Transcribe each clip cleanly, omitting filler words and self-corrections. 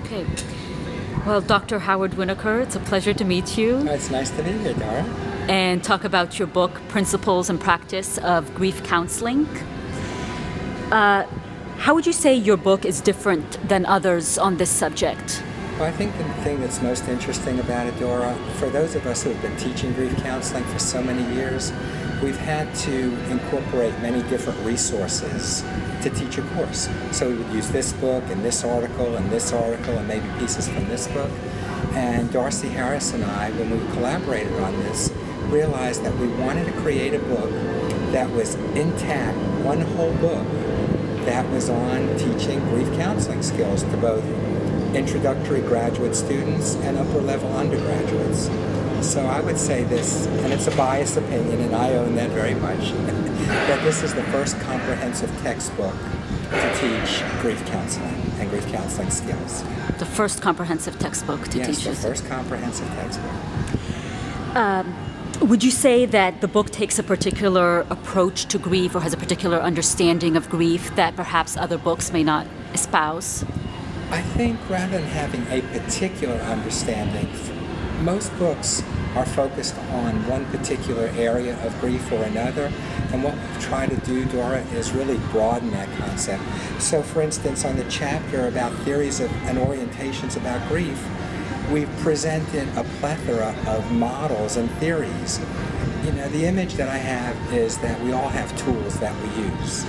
Okay. Well, Dr. Howard Winokuer, it's a pleasure to meet you. It's nice to meet you, Dara. And talk about your book, Principles and Practice of Grief Counseling. How would you say your book is different than others on this subject? Well, I think the thing that's most interesting about it, Dora, for those of us who have been teaching grief counseling for so many years, we've had to incorporate many different resources to teach a course. So we would use this book and this article and this article and maybe pieces from this book. And Darcy Harris and I, when we collaborated on this, realized that we wanted to create a book that was intact, one whole book, that was on teaching grief counseling skills to both introductory graduate students and upper-level undergraduates. So I would say this, and it's a biased opinion, and I own that very much, that this is the first comprehensive textbook to teach grief counseling and grief counseling skills. The first comprehensive textbook to teach Yes, the first comprehensive textbook. Would you say that the book takes a particular approach to grief or has a particular understanding of grief that perhaps other books may not espouse? I think rather than having a particular understanding, most books are focused on one particular area of grief or another, and what we've tried to do, Dora, is really broaden that concept. So, for instance, on the chapter about theories of, and orientations about grief, we've presented a plethora of models and theories. You know, the image that I have is that we all have tools that we use.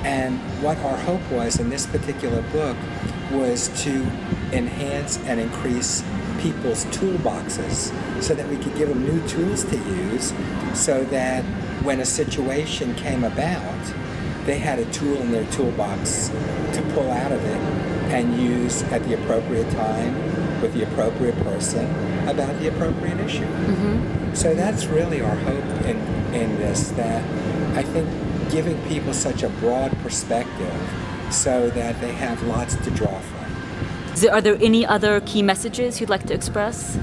And what our hope was in this particular book was to enhance and increase people's toolboxes so that we could give them new tools to use so that when a situation came about, they had a tool in their toolbox to pull out of it and use at the appropriate time with the appropriate person about the appropriate issue. Mm-hmm. So that's really our hope in this, that I think giving people such a broad perspective so that they have lots to draw from. Are there any other key messages you'd like to express?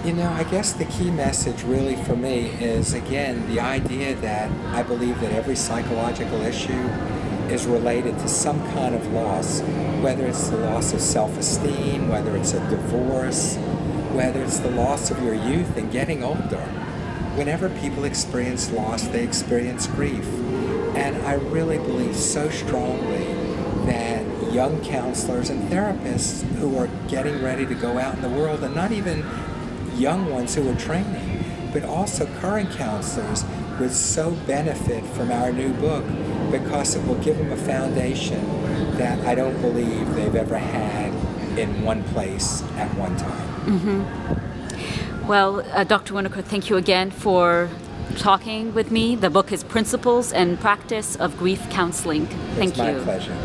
You know, I guess the key message really for me is, again, the idea that I believe that every psychological issue is related to some kind of loss, whether it's the loss of self-esteem, whether it's a divorce, whether it's the loss of your youth and getting older. Whenever people experience loss, they experience grief. And I really believe so strongly that young counselors and therapists who are getting ready to go out in the world, and not even young ones who are training, but also current counselors, would so benefit from our new book because it will give them a foundation that I don't believe they've ever had in one place at one time. Mm-hmm. Well, Dr. Winokuer, thank you again for talking with me. The book is Principles and Practice of Grief Counseling. Thank you. It's my pleasure.